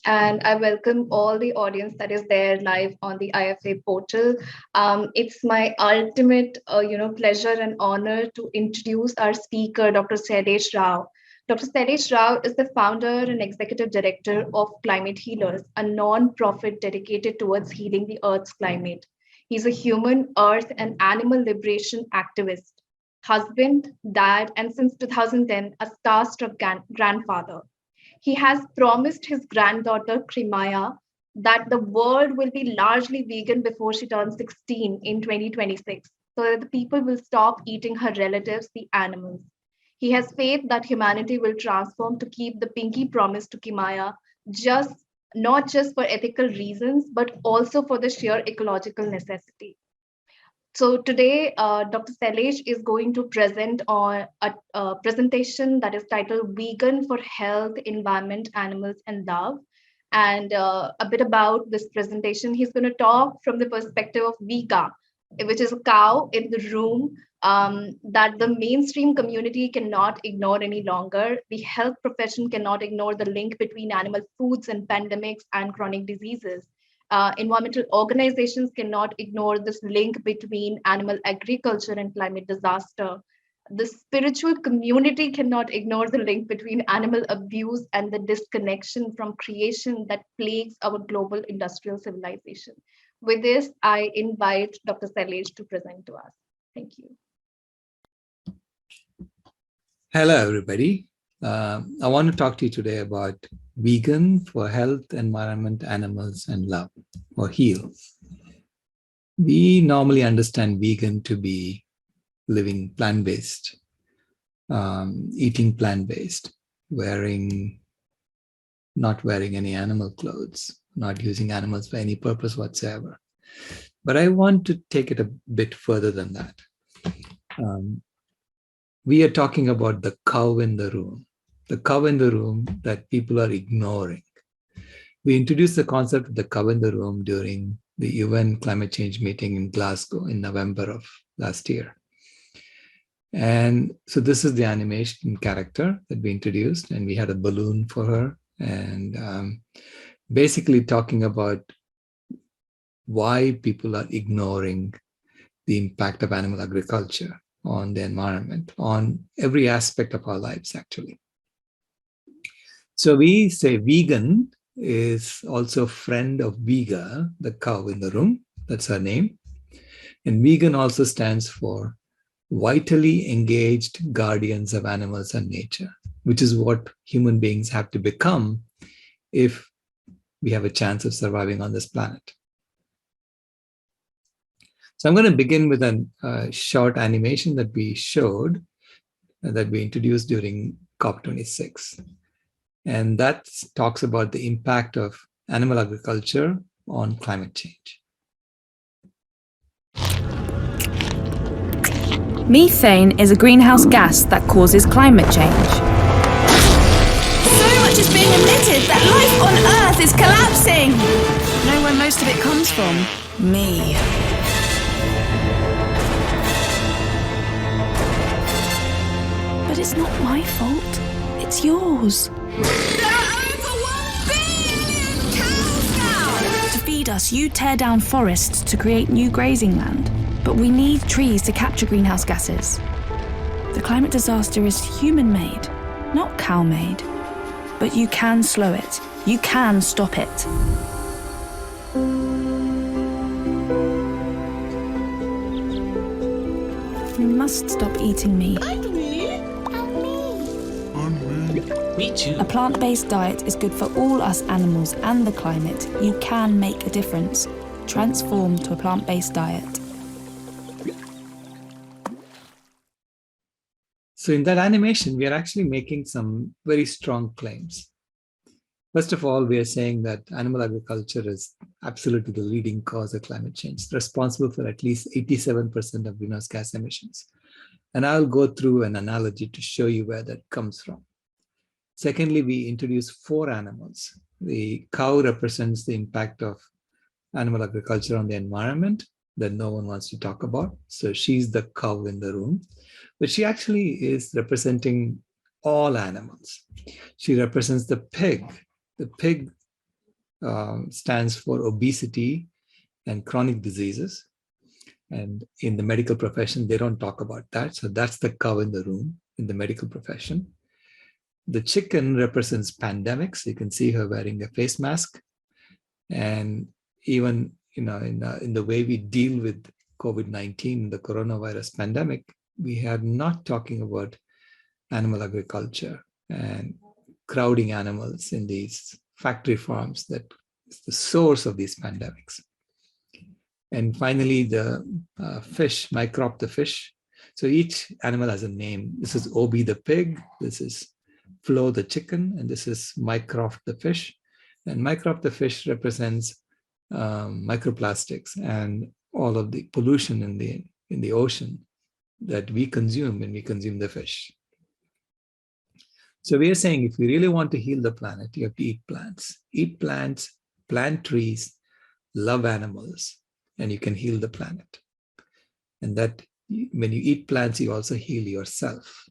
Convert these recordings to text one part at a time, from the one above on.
and I welcome all the audience that is there live on the IFA portal. It's my ultimate, pleasure and honor to introduce our speaker, Dr. Sailesh Rao. Dr. Sailesh Rao is the founder and executive director of Climate Healers, a non-profit dedicated towards healing the Earth's climate. He's a human, earth, and animal liberation activist, husband, dad, and since 2010, a star-struck grandfather. He has promised his granddaughter, Krimaya, that the world will be largely vegan before she turns 16 in 2026, so that the people will stop eating her relatives, the animals. He has faith that humanity will transform to keep the pinky promise to Kimaya, just not just for ethical reasons, but also for the sheer ecological necessity. So today, Dr. Sailesh is going to present on a presentation that is titled Vegan for Health, Environment, Animals, and Love. And a bit about this presentation, he's going to talk from the perspective of Vega, which is a cow in the room that the mainstream community cannot ignore any longer. The health profession cannot ignore the link between animal foods and pandemics and chronic diseases. Environmental organizations cannot ignore this link between animal agriculture and climate disaster. The spiritual community cannot ignore the link between animal abuse and the disconnection from creation that plagues our global industrial civilization. With this, I invite Dr. Sailesh to present to us. Thank you. Hello, everybody. I want to talk to you today about vegan for health, environment, animals, and love, or heal. We normally understand vegan to be living plant-based, eating plant-based, not wearing any animal clothes, not using animals for any purpose whatsoever. But I want to take it a bit further than that. We are talking about the cow in the room that people are ignoring. We introduced the concept of the cow in the room during the UN climate change meeting in Glasgow in November of last year. And so this is the animation character that we introduced, and we had a balloon for her, and basically talking about why people are ignoring the impact of animal agriculture on the environment, on every aspect of our lives, actually. So we say vegan is also a friend of Vega, the cow in the room. That's her name. And vegan also stands for vitally engaged guardians of animals and nature, which is what human beings have to become if we have a chance of surviving on this planet. So I'm going to begin with a short animation that we showed, that we introduced during COP26. And that talks about the impact of animal agriculture on climate change. Methane is a greenhouse gas that causes climate change. So much is being emitted that life on Earth is collapsing. Know where most of it comes from? Me. But it's not my fault. It's yours. There are over 1 billion cows now! To feed us, you tear down forests to create new grazing land. But we need trees to capture greenhouse gases. The climate disaster is human-made, not cow-made. But you can slow it. You can stop it. You must stop eating meat. Me too. A plant-based diet is good for all us animals and the climate. You can make a difference. Transform to a plant-based diet. So in that animation, we are actually making some very strong claims. First of all, we are saying that animal agriculture is absolutely the leading cause of climate change, responsible for at least 87% of greenhouse gas emissions. And I'll go through an analogy to show you where that comes from. Secondly, we introduce 4 animals. The cow represents the impact of animal agriculture on the environment that no one wants to talk about. So she's the cow in the room, but she actually is representing all animals. She represents the pig. The pig stands for obesity and chronic diseases. And in the medical profession, they don't talk about that. So that's the cow in the room in the medical profession. The chicken represents pandemics. You can see her wearing a face mask. And even in the way we deal with COVID-19, the coronavirus pandemic, we are not talking about animal agriculture and crowding animals in these factory farms that is the source of these pandemics. And finally, the fish, Mycrop the fish. So each animal has a name. This is Obi the pig, this is Flo the chicken, and this is Mycrop the fish. And Mycrop the fish represents microplastics and all of the pollution in the ocean that we consume when we consume the fish. So we are saying if we really want to heal the planet, you have to eat plants, plant trees, love animals, and you can heal the planet. And that when you eat plants, you also heal yourself.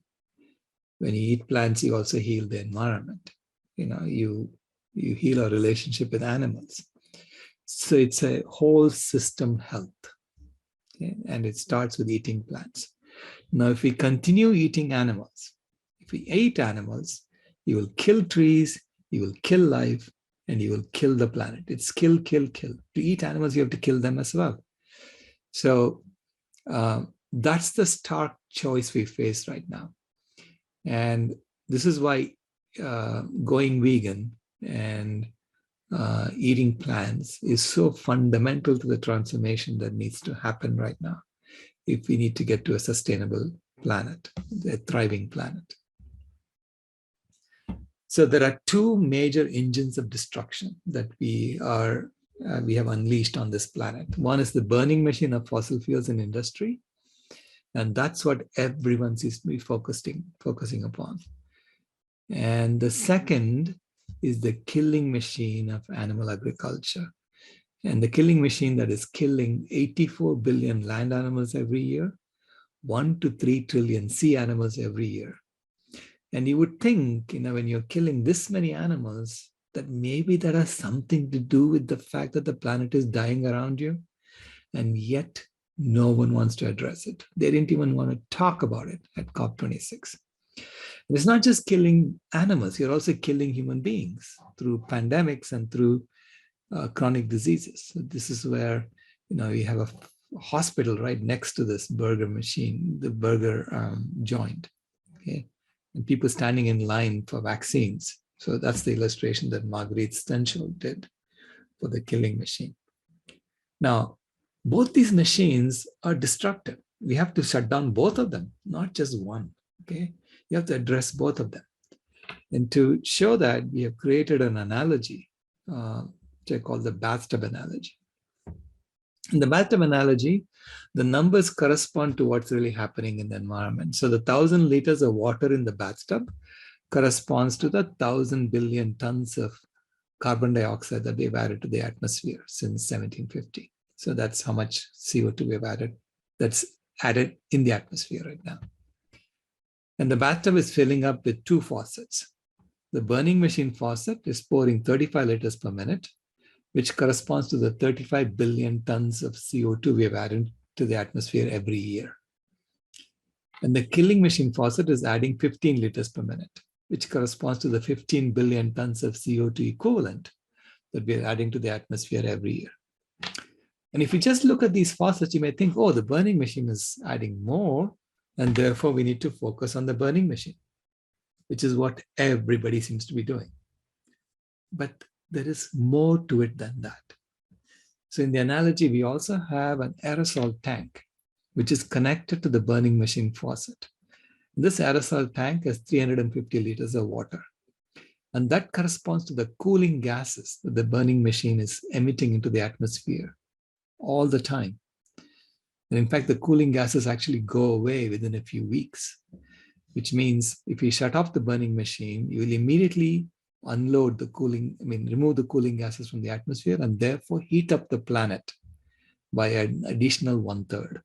When you eat plants, you also heal the environment. You heal our relationship with animals. So it's a whole system health. Okay? And it starts with eating plants. Now, if we continue eating animals, if we eat animals, you will kill trees, you will kill life, and you will kill the planet. It's kill, kill, kill. To eat animals, you have to kill them as well. So that's the stark choice we face right now. And this is why going vegan and eating plants is so fundamental to the transformation that needs to happen right now if we need to get to a sustainable planet, a thriving planet. So there are two major engines of destruction that we have unleashed on this planet. One is the burning machine of fossil fuels in industry, and that's what everyone seems to be focusing upon. And the second is the killing machine of animal agriculture, and the killing machine that is killing 84 billion land animals every year, 1 to 3 trillion sea animals every year. And you would think, when you're killing this many animals, that maybe that has something to do with the fact that the planet is dying around you. And yet, no one wants to address it. They didn't even want to talk about it at COP26. And it's not just killing animals, you're also killing human beings through pandemics and through chronic diseases. So this is where, you have a hospital right next to this burger machine, the burger joint. Okay. And people standing in line for vaccines. So that's the illustration that Marguerite Stenschel did for the killing machine. Now, both these machines are destructive. We have to shut down both of them, not just one. Okay, you have to address both of them. And to show that, we have created an analogy, which I call the bathtub analogy. In the bathtub analogy, the numbers correspond to what's really happening in the environment. So the 1,000 liters of water in the bathtub corresponds to the 1,000 billion tons of carbon dioxide that we've added to the atmosphere since 1750. So that's how much CO2 we've added, that's added in the atmosphere right now. And the bathtub is filling up with two faucets. The burning machine faucet is pouring 35 liters per minute, which corresponds to the 35 billion tons of CO2 we have added to the atmosphere every year. And the killing machine faucet is adding 15 liters per minute, which corresponds to the 15 billion tons of CO2 equivalent that we are adding to the atmosphere every year. And if you just look at these faucets, you may think, oh, the burning machine is adding more, and therefore we need to focus on the burning machine, which is what everybody seems to be doing. But there is more to it than that. So in the analogy, we also have an aerosol tank, which is connected to the burning machine faucet. This aerosol tank has 350 liters of water. And that corresponds to the cooling gases that the burning machine is emitting into the atmosphere all the time. And in fact, the cooling gases actually go away within a few weeks, which means if you shut off the burning machine, you will immediately unload the remove the cooling gases from the atmosphere and therefore heat up the planet by an additional 1/3.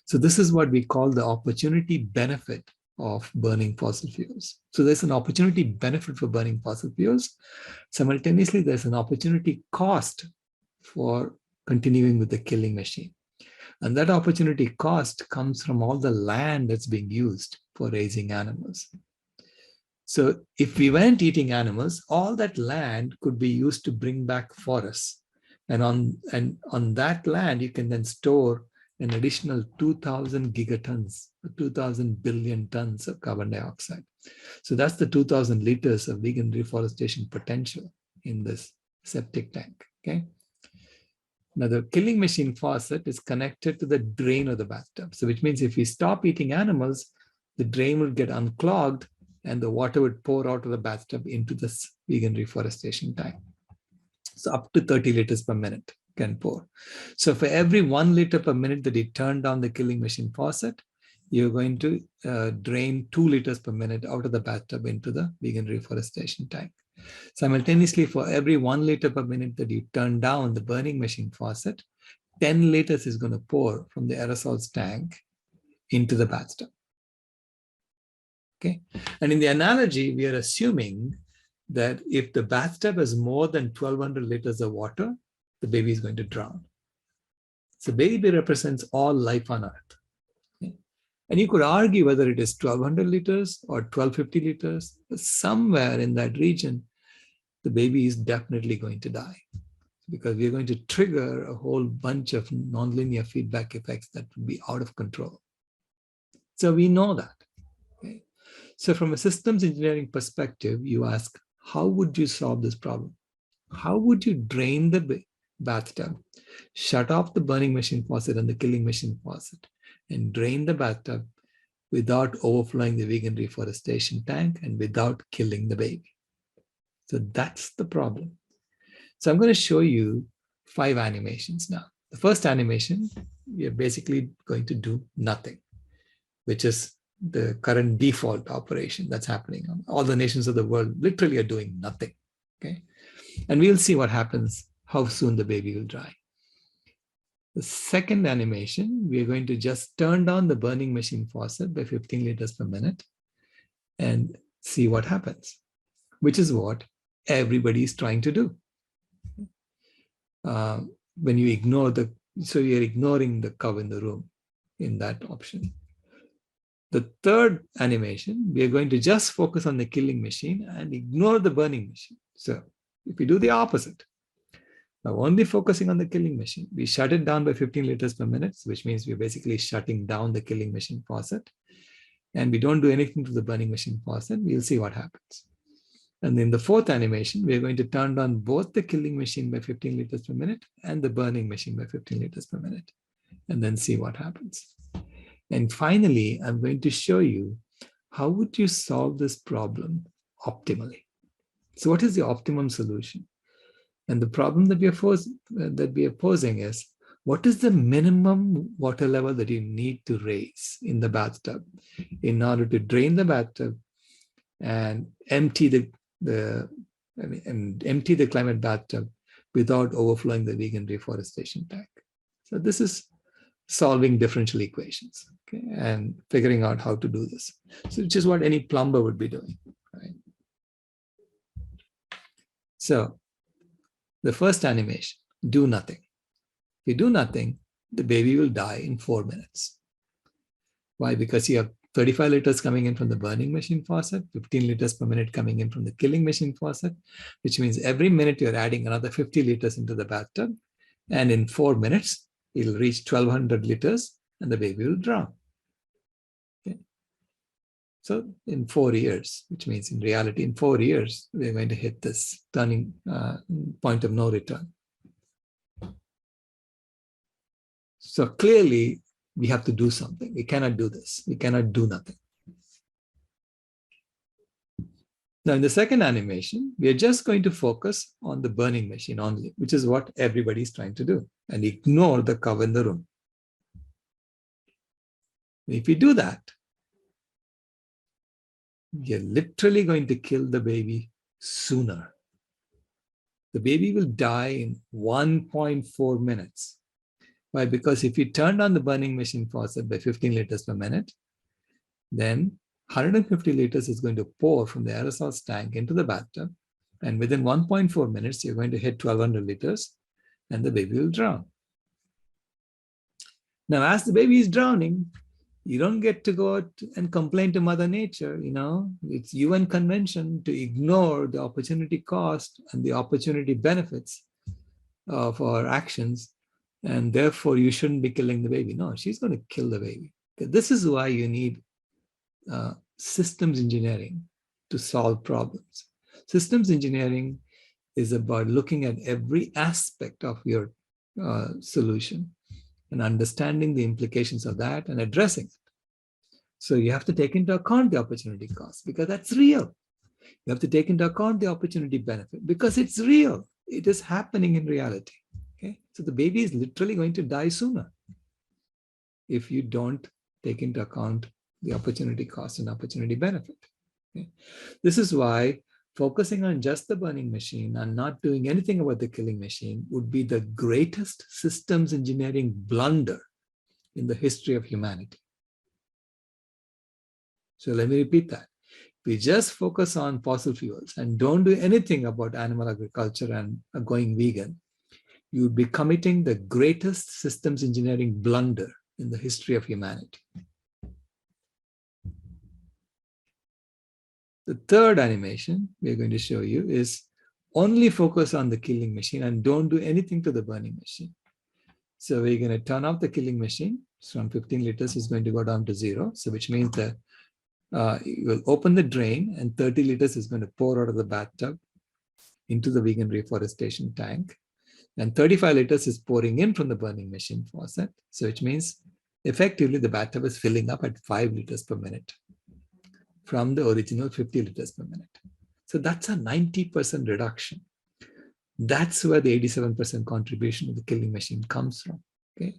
So this is what we call the opportunity benefit of burning fossil fuels. So there's an opportunity benefit for burning fossil fuels. Simultaneously, there's an opportunity cost for continuing with the killing machine. And that opportunity cost comes from all the land that's being used for raising animals. So if we weren't eating animals, all that land could be used to bring back forests. And on that land, you can then store an additional 2,000 gigatons, 2,000 billion tons of carbon dioxide. So that's the 2,000 liters of vegan reforestation potential in this septic tank, okay? Now, the killing machine faucet is connected to the drain of the bathtub. So which means if we stop eating animals, the drain will get unclogged and the water would pour out of the bathtub into this vegan reforestation tank. So up to 30 liters per minute can pour. So for every 1 liter per minute that you turn down the killing machine faucet, you're going to drain 2 liters per minute out of the bathtub into the vegan reforestation tank. Simultaneously, for every 1 liter per minute that you turn down the burning machine faucet, 10 liters is going to pour from the aerosols tank into the bathtub. Okay, and in the analogy, we are assuming that if the bathtub has more than 1,200 liters of water, the baby is going to drown. So baby represents all life on earth. Okay? And you could argue whether it is 1,200 liters or 1,250 liters, but somewhere in that region, the baby is definitely going to die because we are going to trigger a whole bunch of nonlinear feedback effects that will be out of control. So we know that. Okay? So from a systems engineering perspective, you ask, how would you solve this problem? How would you drain the bathtub, shut off the burning machine faucet and the killing machine faucet, and drain the bathtub without overflowing the vegan reforestation tank and without killing the baby? So that's the problem. So I'm going to show you 5 animations now. The first animation, we are basically going to do nothing, which is the current default operation that's happening. All the nations of the world literally are doing nothing. Okay, and we'll see what happens, how soon the baby will die. The second animation, we are going to just turn down the burning machine faucet by 15 liters per minute and see what happens, which is what everybody is trying to do. When you ignore so you're ignoring the cow in the room in that option. The third animation, we are going to just focus on the killing machine and ignore the burning machine. So if we do the opposite, now only focusing on the killing machine, we shut it down by 15 liters per minute, which means we're basically shutting down the killing machine faucet. And we don't do anything to the burning machine faucet, we'll see what happens. And in the fourth animation, we're going to turn down both the killing machine by 15 liters per minute and the burning machine by 15 liters per minute, and then see what happens. And finally, I'm going to show you how would you solve this problem optimally. So what is the optimum solution? And the problem that we are posing is, what is the minimum water level that you need to raise in the bathtub in order to drain the bathtub and empty the climate bathtub without overflowing the vegan reforestation tank? So this is solving differential equations, okay, and figuring out how to do this. So which is what any plumber would be doing, right? So the first animation, do nothing. If you do nothing, the baby will die in 4 minutes. Why? Because you have 35 liters coming in from the burning machine faucet, 15 liters per minute coming in from the killing machine faucet, which means every minute you're adding another 50 liters into the bathtub. And in 4 minutes, it'll reach 1,200 liters and the baby will drown. Okay. So in 4 years, which means in reality, in 4 years, we're going to hit this turning point of no return. So clearly, we have to do something. We cannot do this. We cannot do nothing. Now, in the second animation, we are just going to focus on the burning machine only, which is what everybody is trying to do, and ignore the cow in the room. If we do that, we are literally going to kill the baby sooner. The baby will die in 1.4 minutes. Why? Because if you turn on the burning machine faucet by 15 liters per minute, then 150 liters is going to pour from the aerosols tank into the bathtub. And within 1.4 minutes, you're going to hit 1200 liters and the baby will drown. Now, as the baby is drowning, you don't get to go out and complain to Mother Nature. It's UN convention to ignore the opportunity cost and the opportunity benefits of our actions. And therefore, you shouldn't be killing the baby. No, she's going to kill the baby. This is why you need systems engineering to solve problems. Systems engineering is about looking at every aspect of your solution and understanding the implications of that and addressing it. So you have to take into account the opportunity cost because that's real. You have to take into account the opportunity benefit because it's real. It is happening in reality. Okay, so the baby is literally going to die sooner if you don't take into account the opportunity cost and opportunity benefit. Okay? This is why focusing on just the burning machine and not doing anything about the killing machine would be the greatest systems engineering blunder in the history of humanity. So let me repeat that. If we just focus on fossil fuels and don't do anything about animal agriculture and going vegan, you would be committing the greatest systems engineering blunder in the history of humanity. The third animation we're going to show you is only focus on the killing machine and don't do anything to the burning machine. So we're going to turn off the killing machine. So from 15 liters is going to go down to 0. So which means that you will open the drain and 30 liters is going to pour out of the bathtub into the vegan reforestation tank. And 35 liters is pouring in from the burning machine faucet. So which means effectively the bathtub is filling up at 5 liters per minute from the original 50 liters per minute. So that's a 90% reduction. That's where the 87% contribution of the killing machine comes from, okay?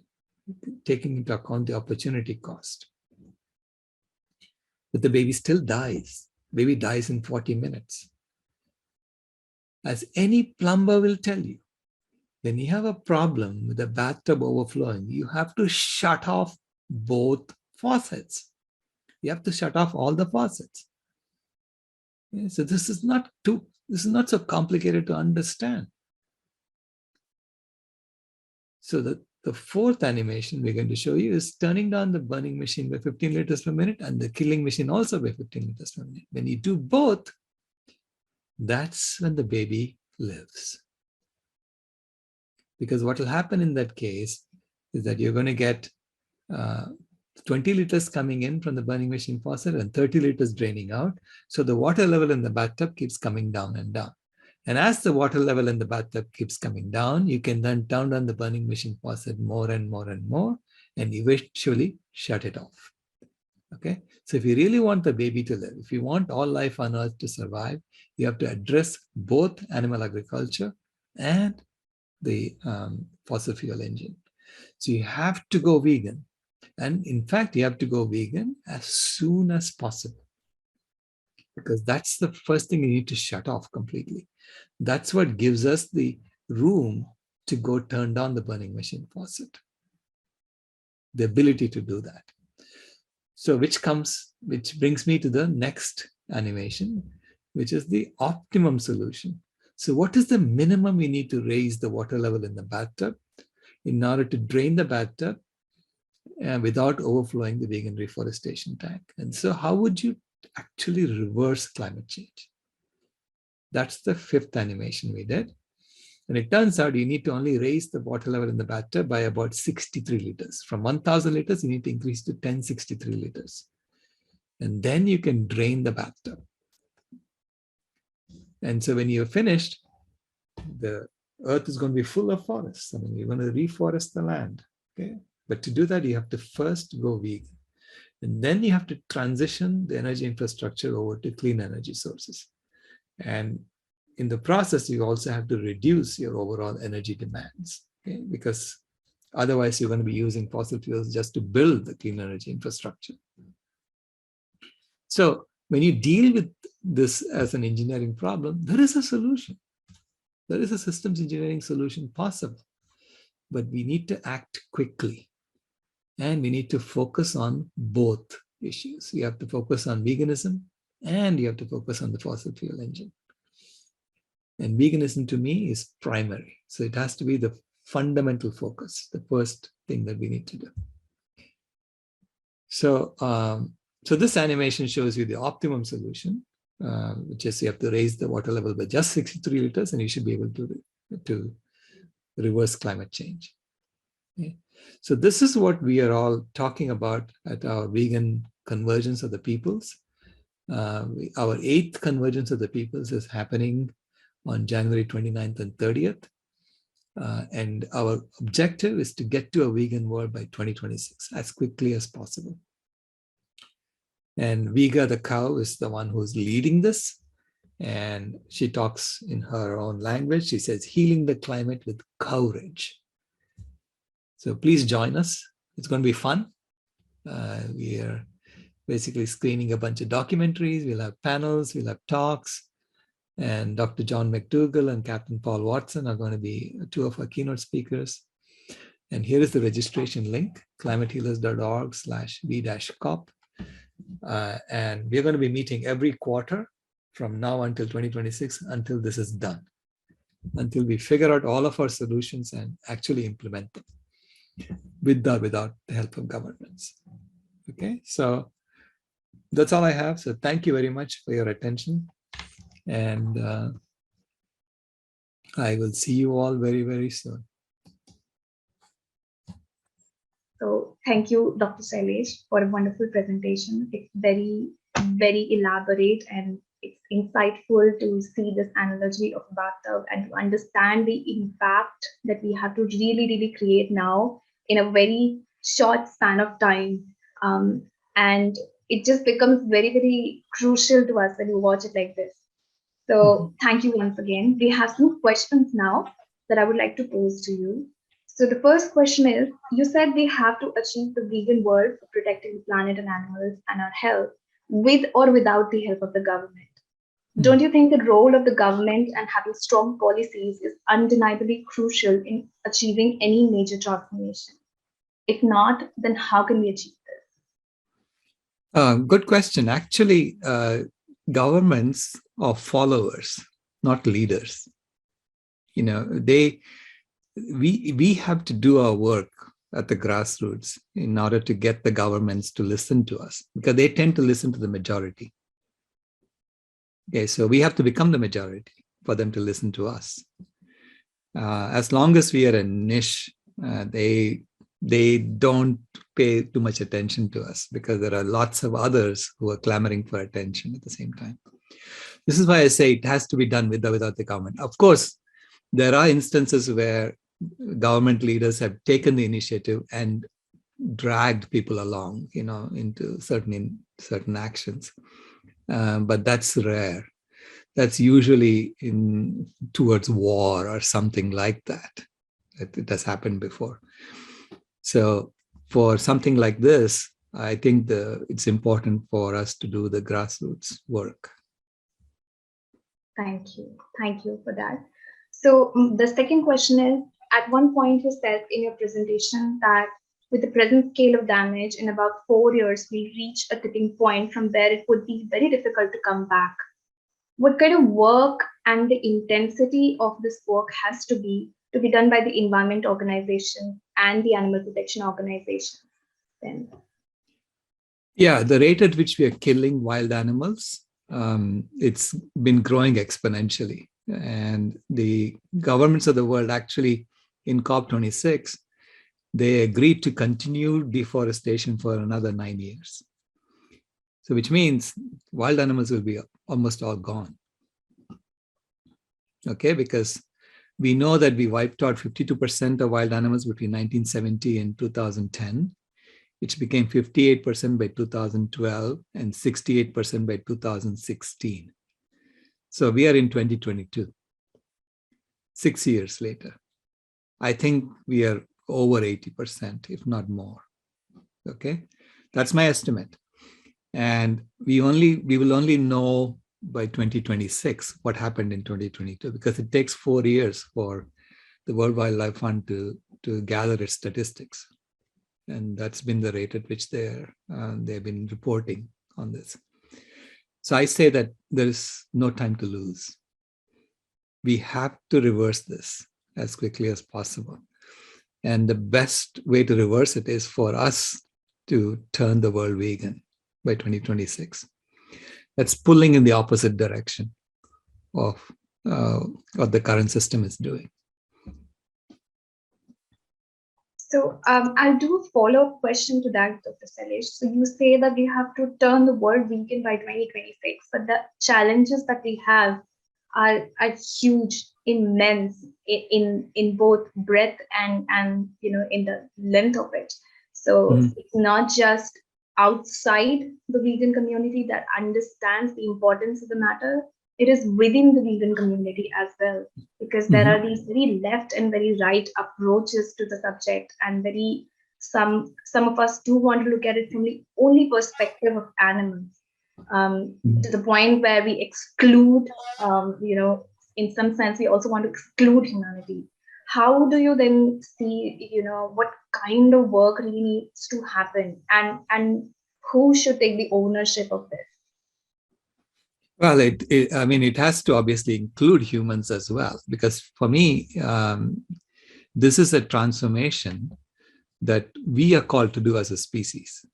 Taking into account the opportunity cost. But the baby still dies. Baby dies in 40 minutes. As any plumber will tell you, when you have a problem with the bathtub overflowing, you have to shut off both faucets. You have to shut off all the faucets. Yeah, so this is not so complicated to understand. So the fourth animation we're going to show you is turning down the burning machine by 15 liters per minute and the killing machine also by 15 liters per minute. When you do both, that's when the baby lives. Because what will happen in that case is that you're going to get 20 liters coming in from the burning machine faucet and 30 liters draining out. So the water level in the bathtub keeps coming down and down. And as the water level in the bathtub keeps coming down, you can then turn on the burning machine faucet more and more and more, and eventually shut it off. Okay. So if you really want the baby to live, if you want all life on earth to survive, you have to address both animal agriculture and the fossil fuel engine. So you have to go vegan. And in fact, you have to go vegan as soon as possible, because that's the first thing you need to shut off completely. That's what gives us the room to go turn down the burning machine faucet, the ability to do that. So which brings me to the next animation, which is the optimum solution. So what is the minimum we need to raise the water level in the bathtub in order to drain the bathtub without overflowing the vegan reforestation tank? And so how would you actually reverse climate change? That's the fifth animation we did. And it turns out you need to only raise the water level in the bathtub by about 63 liters. From 1,000 liters, you need to increase to 1063 liters. And then you can drain the bathtub. And so when you're finished, the earth is going to be full of forests. I mean, you're going to reforest the land. Okay? But to do that, you have to first go vegan. And then you have to transition the energy infrastructure over to clean energy sources. And in the process, you also have to reduce your overall energy demands, okay? Because otherwise you're going to be using fossil fuels just to build the clean energy infrastructure. So when you deal with this as an engineering problem, there is a solution. There is a systems engineering solution possible, but we need to act quickly. And we need to focus on both issues. You have to focus on veganism and you have to focus on the fossil fuel engine. And veganism to me is primary. So it has to be the fundamental focus, the first thing that we need to do. So, so this animation shows you the optimum solution, which is you have to raise the water level by just 63 liters and you should be able to reverse climate change. Okay. So this is what we are all talking about at our vegan convergence of the peoples. Our 8th convergence of the peoples is happening on January 29th and 30th. And our objective is to get to a vegan world by 2026 as quickly as possible. And Vega the cow is the one who's leading this. And she talks in her own language. She says, healing the climate with courage. So please join us. It's going to be fun. We are basically screening a bunch of documentaries. We'll have panels, we'll have talks. And Dr. John McDougall and Captain Paul Watson are going to be two of our keynote speakers. And here is the registration link, climatehealers.org/v-cop. And we're going to be meeting every quarter from now until 2026, until this is done, until we figure out all of our solutions and actually implement them with or without the help of governments. Okay, so that's all I have. So thank you very much for your attention. And I will see you all very, very soon. So thank you, Dr. Sailesh, for a wonderful presentation. It's very, very elaborate and it's insightful to see this analogy of bathtub and to understand the impact that we have to really, really create now in a very short span of time. And it just becomes very, very crucial to us when you watch it like this. So thank you once again. We have some questions now that I would like to pose to you. So the first question is, you said we have to achieve the vegan world for protecting the planet and animals and our health with or without the help of the government. Don't you think the role of the government and having strong policies is undeniably crucial in achieving any major transformation? If not, then how can we achieve this? Good question. Actually, governments are followers, not leaders. You know, we have to do our work at the grassroots in order to get the governments to listen to us, because they tend to listen to the majority. Okay, so we have to become the majority for them to listen to us. As long as we are a niche, they don't pay too much attention to us because there are lots of others who are clamoring for attention at the same time. This is why I say it has to be done with or without the government. Of course, there are instances where government leaders have taken the initiative and dragged people along, you know, into certain actions. But that's rare. That's usually towards war or something like that. It has happened before. So for something like this, I think it's important for us to do the grassroots work. Thank you. Thank you for that. So the second question is, at one point you said in your presentation that with the present scale of damage, in about 4 years, we reach a tipping point from where it would be very difficult to come back. What kind of work and the intensity of this work has to be done by the environment organization and the animal protection organization then? Yeah, the rate at which we are killing wild animals, it's been growing exponentially. And the governments of the world actually, in COP26, they agreed to continue deforestation for another 9 years. So which means wild animals will be almost all gone. Okay, because we know that we wiped out 52% of wild animals between 1970 and 2010, which became 58% by 2012 and 68% by 2016. So we are in 2022, 6 years later. I think we are over 80%, if not more. Okay, that's my estimate. And we will only know by 2026 what happened in 2022, because it takes 4 years for the World Wildlife Fund to gather its statistics. And that's been the rate at which they've been reporting on this. So I say that there is no time to lose. We have to reverse this as quickly as possible. And the best way to reverse it is for us to turn the world vegan by 2026. That's pulling in the opposite direction of what the current system is doing. So I'll do a follow-up question to that, Dr. Sailesh. So you say that we have to turn the world vegan by 2026, but the challenges that we have are huge, immense in both breadth and in the length of it. So it's not just outside the vegan community that understands the importance of the matter. It is within the vegan community as well, because there are these very left and very right approaches to the subject, and some of us do want to look at it from the only perspective of animals, to the point where we exclude, in some sense, we also want to exclude humanity. How do you then see, what kind of work really needs to happen, and who should take the ownership of this? Well, it has to obviously include humans as well, because for me, this is a transformation that we are called to do as a species.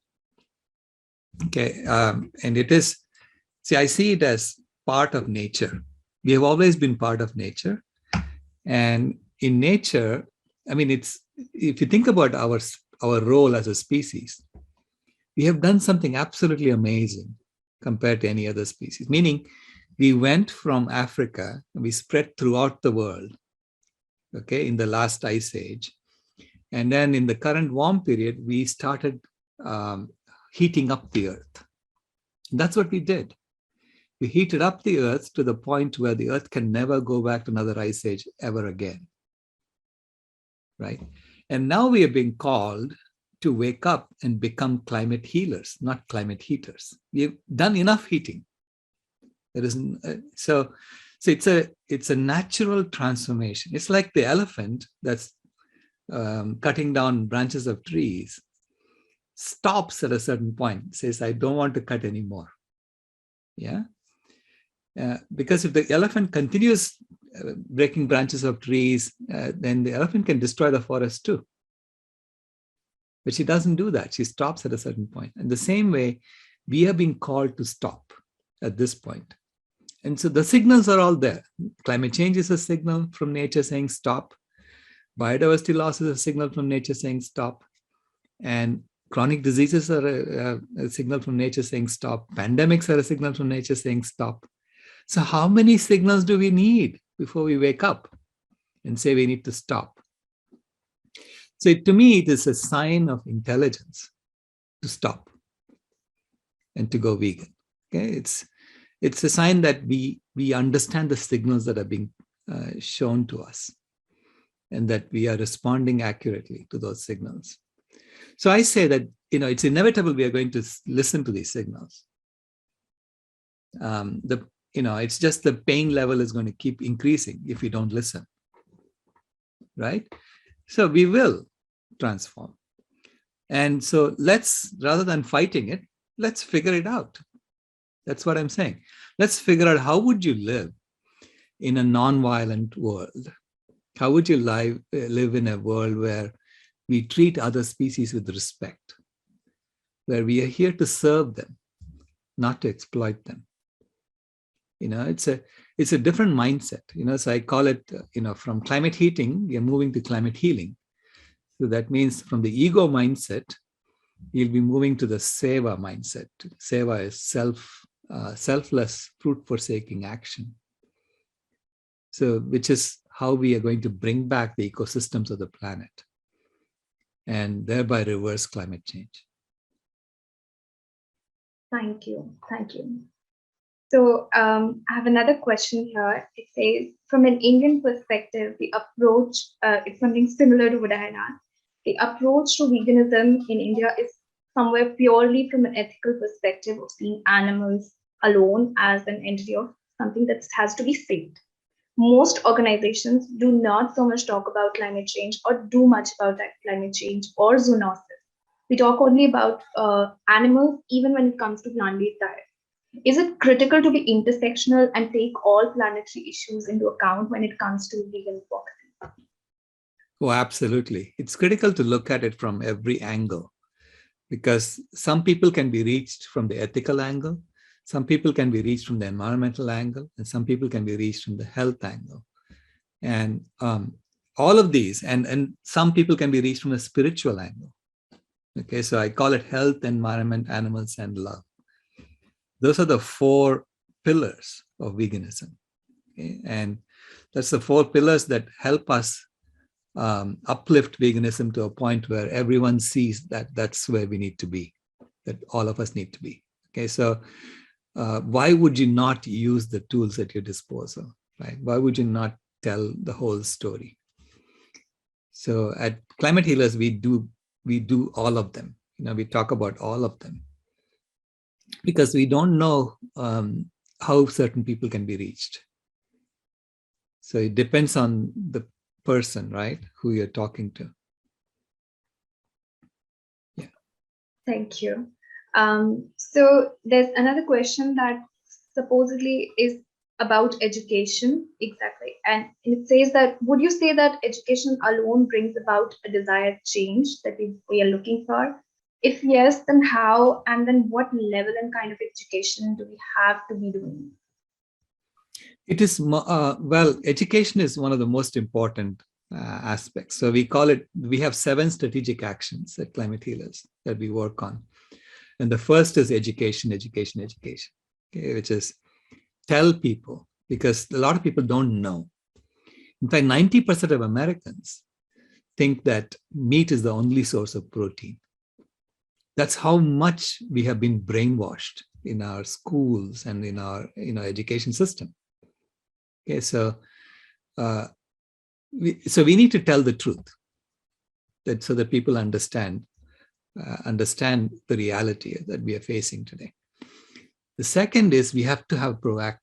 Okay, and it is, I see it as part of nature. We have always been part of nature. And in nature, if you think about our role as a species, we have done something absolutely amazing compared to any other species, meaning we went from Africa and we spread throughout the world, okay, in the last ice age. And then in the current warm period, we started heating up the earth. That's what we did. We heated up the earth to the point where the earth can never go back to another ice age ever again, right? And now we are being called to wake up and become climate healers, not climate heaters. We've done enough heating. There isn't, so it's a natural transformation. It's like the elephant that's cutting down branches of trees, stops at a certain point, says, I don't want to cut anymore. Yeah. Because if the elephant continues breaking branches of trees, then the elephant can destroy the forest too. But she doesn't do that. She stops at a certain point. And the same way, we are being called to stop at this point. And so the signals are all there. Climate change is a signal from nature saying stop. Biodiversity loss is a signal from nature saying stop. And chronic diseases are a signal from nature saying stop. Pandemics are a signal from nature saying stop. So how many signals do we need before we wake up and say we need to stop? So to me, it is a sign of intelligence to stop and to go vegan. Okay, it's a sign that we understand the signals that are being shown to us, and that we are responding accurately to those signals. So I say that it's inevitable we are going to listen to these signals. It's just the pain level is going to keep increasing if we don't listen, right? So we will transform. And so rather than fighting it, let's figure it out. That's what I'm saying. Let's figure out, how would you live in a non-violent world? How would you live in a world where we treat other species with respect, where we are here to serve them, not to exploit them? It's a different mindset. So I call it, from climate heating, we are moving to climate healing. So that means from the ego mindset, you'll be moving to the seva mindset. Seva is selfless, fruit-forsaking action. So, which is how we are going to bring back the ecosystems of the planet and thereby reverse climate change. Thank you. So I have another question here. It says, from an Indian perspective, the approach, it's something similar to what I had asked. The approach to veganism in India is somewhere purely from an ethical perspective of seeing animals alone as an entity of something that has to be saved. Most organizations do not so much talk about climate change or do much about that climate change or zoonosis. We talk only about animals, even when it comes to plant-based diet. Is it critical to be intersectional and take all planetary issues into account when it comes to vegan advocacy? Oh, absolutely. It's critical to look at it from every angle, because some people can be reached from the ethical angle, some people can be reached from the environmental angle, and some people can be reached from the health angle. And all of these, and some people can be reached from a spiritual angle. Okay, so I call it health, environment, animals, and love. Those are the four pillars of veganism. Okay? And that's the four pillars that help us uplift veganism to a point where everyone sees that that's where we need to be, that all of us need to be. Okay, so why would you not use the tools at your disposal, right? Why would you not tell the whole story? So at Climate Healers, we do all of them. We talk about all of them because we don't know how certain people can be reached. So it depends on the person, right, who you're talking to. Yeah. Thank you. So there's another question that supposedly is about education, exactly. And it says that, would you say that education alone brings about a desired change that we are looking for? If yes, then how, and then what level and kind of education do we have to be doing? It is, well, education is one of the most important aspects. So we have 7 strategic actions at Climate Healers that we work on. And the first is education, education, education, okay, which is tell people, because a lot of people don't know. In fact, 90% of Americans think that meat is the only source of protein. That's how much we have been brainwashed in our schools and in our education system. Okay, so we need to tell the truth, so that people understand the reality that we are facing today. The second is we have to have proactive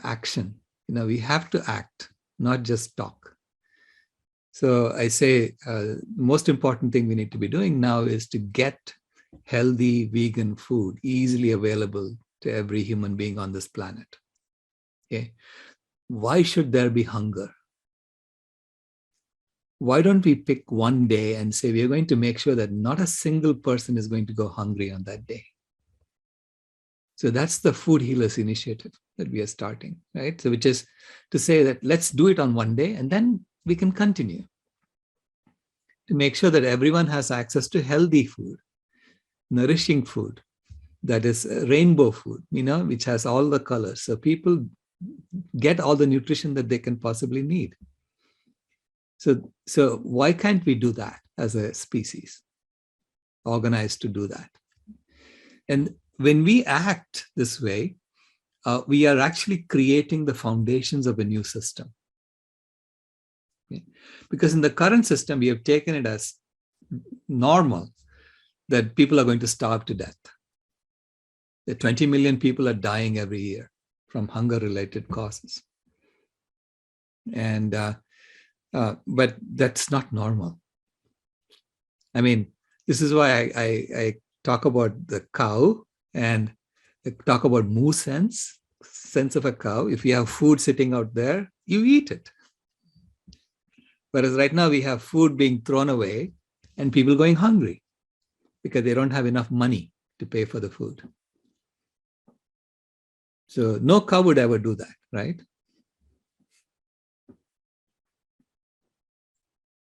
action. We have to act, not just talk. So I say the most important thing we need to be doing now is to get healthy vegan food easily available to every human being on this planet. Okay, why should there be hunger? Why don't we pick one day and say we're going to make sure that not a single person is going to go hungry on that day? So that's the Food Healers Initiative that we are starting, right? So which is to say that let's do it on one day and then we can continue to make sure that everyone has access to healthy food, nourishing food, that is rainbow food, which has all the colors. So people get all the nutrition that they can possibly need. So why can't we do that as a species, organized to do that? And when we act this way, we are actually creating the foundations of a new system. Okay? Because in the current system, we have taken it as normal that people are going to starve to death. That 20 million people are dying every year from hunger-related causes. And but that's not normal. I mean, this is why I talk about the cow and talk about moo sense of a cow. If you have food sitting out there, you eat it. Whereas right now we have food being thrown away and people going hungry because they don't have enough money to pay for the food. So no cow would ever do that, right?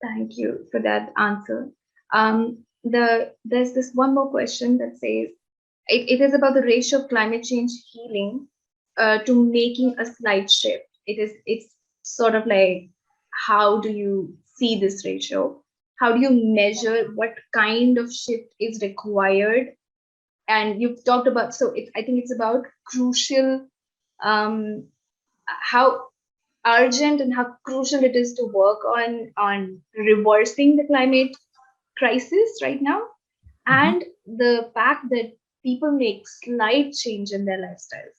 Thank you for that answer. There's this one more question that says, it is about the ratio of climate change healing to making a slight shift. It's sort of like, how do you see this ratio? How do you measure what kind of shift is required? And you've talked about, I think it's about crucial, how urgent and how crucial it is to work on reversing the climate crisis right now, and the fact that people make slight change in their lifestyles.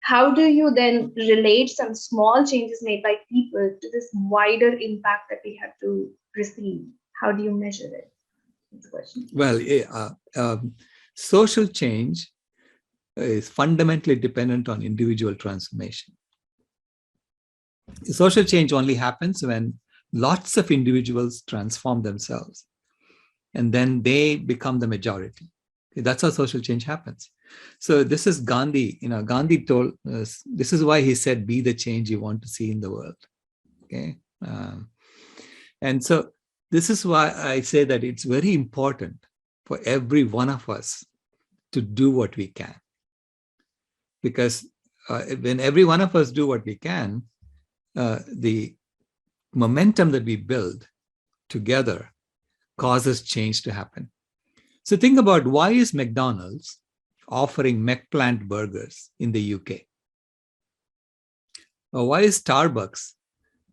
How do you then relate some small changes made by people to this wider impact that we have to receive? How do you measure it? That's the question. Well, social change is fundamentally dependent on individual transformation. Social change only happens when lots of individuals transform themselves, and then they become the majority. That's how social change happens. So this is Gandhi. Gandhi told us, this is why he said, "Be the change you want to see in the world." Okay, and so this is why I say that it's very important for every one of us to do what we can, because when every one of us do what we can, the momentum that we build together causes change to happen. So think about, why is McDonald's offering McPlant burgers in the UK? Or why is Starbucks?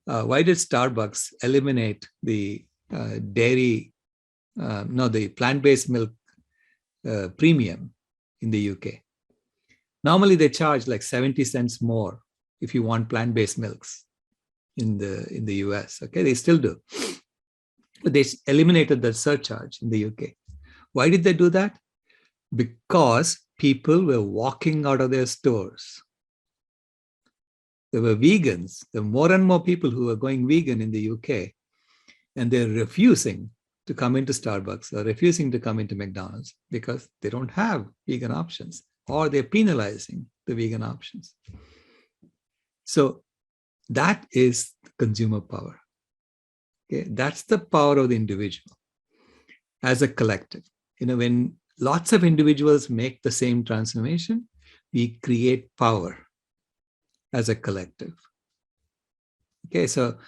Why did Starbucks eliminate the the plant-based milk premium in the UK? Normally they charge like 70 cents more if you want plant-based milks in the US. Okay, they still do. But they eliminated the surcharge in the UK. Why did they do that? Because people were walking out of their stores. There were vegans. There were more and more people who were going vegan in the UK, and they're refusing to come into Starbucks or refusing to come into McDonald's because they don't have vegan options, or they're penalizing the vegan options. So that is consumer power. Okay? That's the power of the individual as a collective. When lots of individuals make the same transformation, we create power as a collective. Okay, so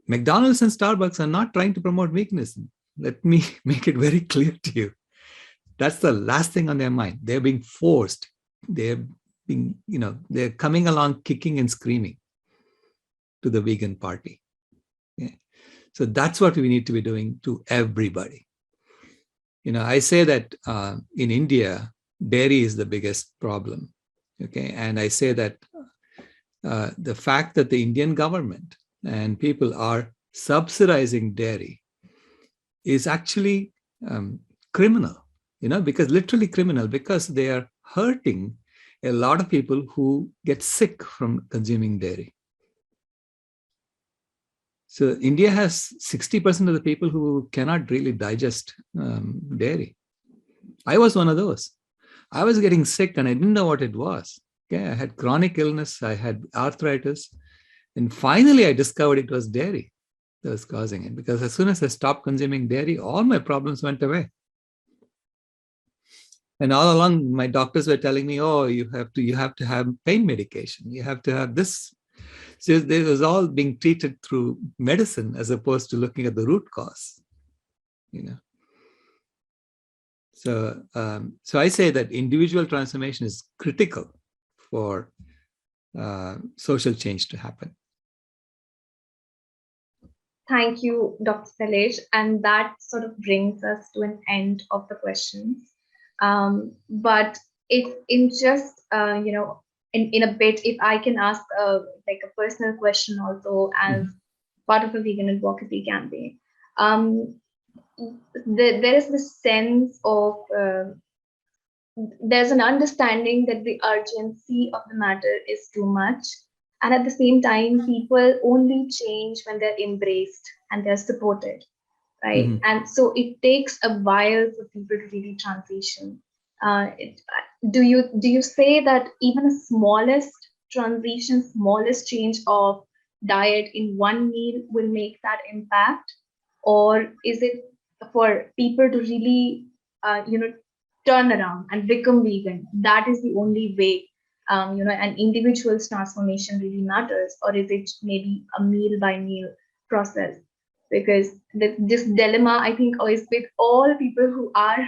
McDonald's and Starbucks are not trying to promote veganism. Let me make it very clear to you. That's the last thing on their mind. They're being forced. They're coming along kicking and screaming to the vegan party. Okay? So that's what we need to be doing to everybody. I say that in India, dairy is the biggest problem. Okay, and I say that the fact that the Indian government and people are subsidizing dairy is actually criminal, because literally criminal, because they are hurting a lot of people who get sick from consuming dairy. So India has 60% of the people who cannot really digest dairy. I was one of those. I was getting sick and I didn't know what it was. Okay, I had chronic illness, I had arthritis, and finally I discovered it was dairy that was causing it, because as soon as I stopped consuming dairy, all my problems went away. And all along, my doctors were telling me, "Oh, you have to have pain medication. You have to have this." So it was all being treated through medicine as opposed to looking at the root cause. So I say that individual transformation is critical for social change to happen. Thank you, Dr. Sailesh. And that sort of brings us to an end of the questions. But in just, in a bit, if I can ask like a personal question also as part of a vegan advocacy campaign. There is this sense of, there's an understanding that the urgency of the matter is too much. And at the same time, people only change when they're embraced and they're supported, right? Mm-hmm. And so it takes a while for people to really transition. Do you say that even a smallest transition, smallest change of diet in one meal will make that impact? Or is it for people to really, turn around and become vegan? That is the only way, an individual's transformation really matters? Or is it maybe a meal by meal process? Because this dilemma, I think, is with all people who are,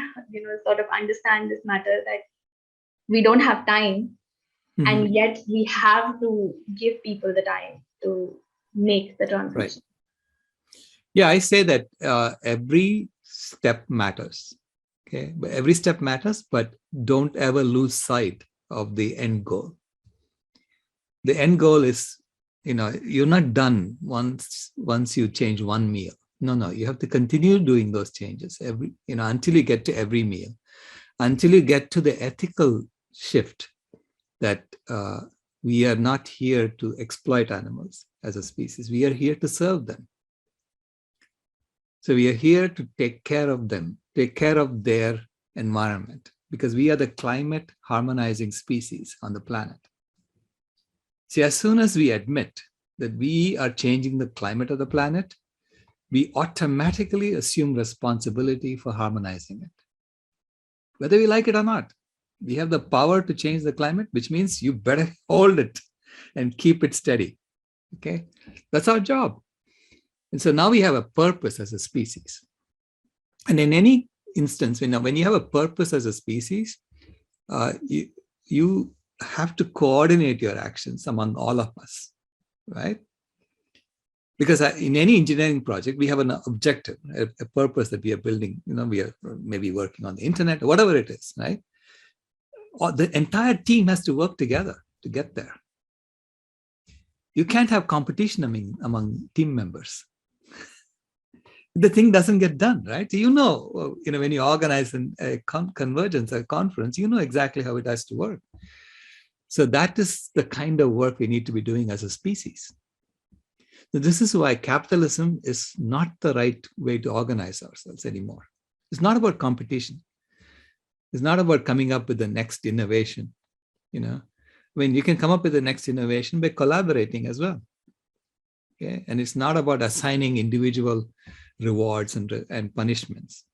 sort of understand this matter, that we don't have time, and yet we have to give people the time to make the transition. Right. Yeah, I say that every step matters. Okay, but every step matters, but don't ever lose sight of the end goal. The end goal is, you're not done once you change one meal. No, you have to continue doing those changes until you get to every meal, until you get to the ethical shift that we are not here to exploit animals as a species. We are here to serve them. So we are here to take care of them, take care of their environment, because we are the climate harmonizing species on the planet. See, as soon as we admit that we are changing the climate of the planet, we automatically assume responsibility for harmonizing it. Whether we like it or not, we have the power to change the climate, which means you better hold it and keep it steady. Okay, that's our job. And so now we have a purpose as a species. And in any instance, when you have a purpose as a species, you have to coordinate your actions among all of us, right? Because in any engineering project, we have an objective, a purpose that we are building. We are maybe working on the internet, or whatever it is, right? Or the entire team has to work together to get there. You can't have competition among team members. The thing doesn't get done, right? When you organize a convergence, a conference, you know exactly how it has to work. So that is the kind of work we need to be doing as a species. So this is why capitalism is not the right way to organize ourselves anymore. It's not about competition. It's not about coming up with the next innovation. You can come up with the next innovation by collaborating as well. Okay, and it's not about assigning individual rewards and punishments.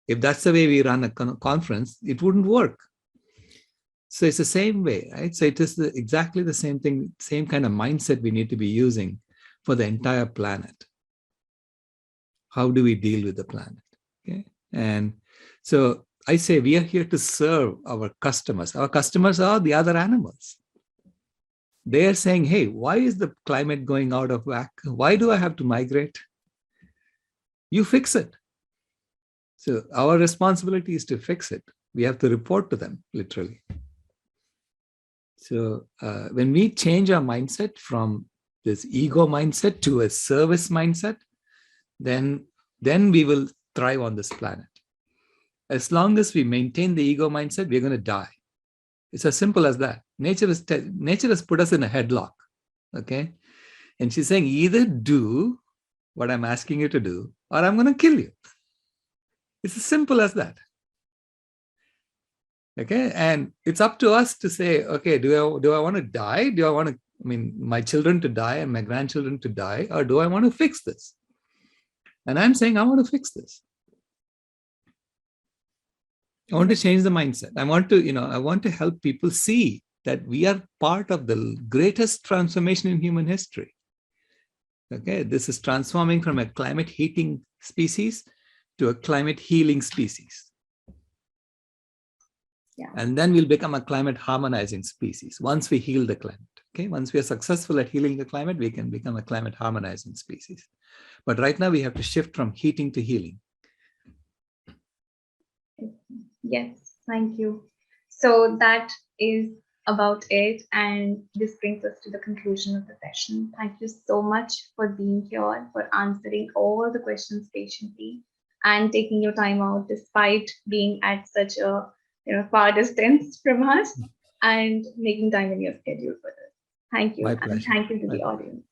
If that's the way we run a conference, it wouldn't work. So it's the same way, right? So it is exactly the same thing, same kind of mindset we need to be using for the entire planet. How do we deal with the planet? Okay, and so I say we are here to serve our customers. Our customers are the other animals. They are saying, hey, why is the climate going out of whack? Why do I have to migrate? You fix it. So our responsibility is to fix it. We have to report to them, literally. So when we change our mindset from this ego mindset to a service mindset, then we will thrive on this planet. As long as we maintain the ego mindset, we're going to die. It's as simple as that. Nature has put us in a headlock, okay? And she's saying, either do what I'm asking you to do, or I'm going to kill you. It's as simple as that. Okay, and it's up to us to say, okay, do I want to die? Do I want my children to die and my grandchildren to die, or do I want to fix this? And I'm saying I want to fix this. I want to change the mindset. I want to help people see that we are part of the greatest transformation in human history. Okay, this is transforming from a climate heating species to a climate healing species. Yeah. And then we'll become a climate harmonizing species once we heal the climate. Okay, once we are successful at healing the climate, we can become a climate harmonizing species. But right now we have to shift from heating to healing. Yes, thank you. So that is about it. And this brings us to the conclusion of the session. Thank you so much for being here, for answering all the questions patiently and taking your time out despite being at such a far distance from us and making time in your schedule for this. Thank you. My And pleasure. thank you to the audience.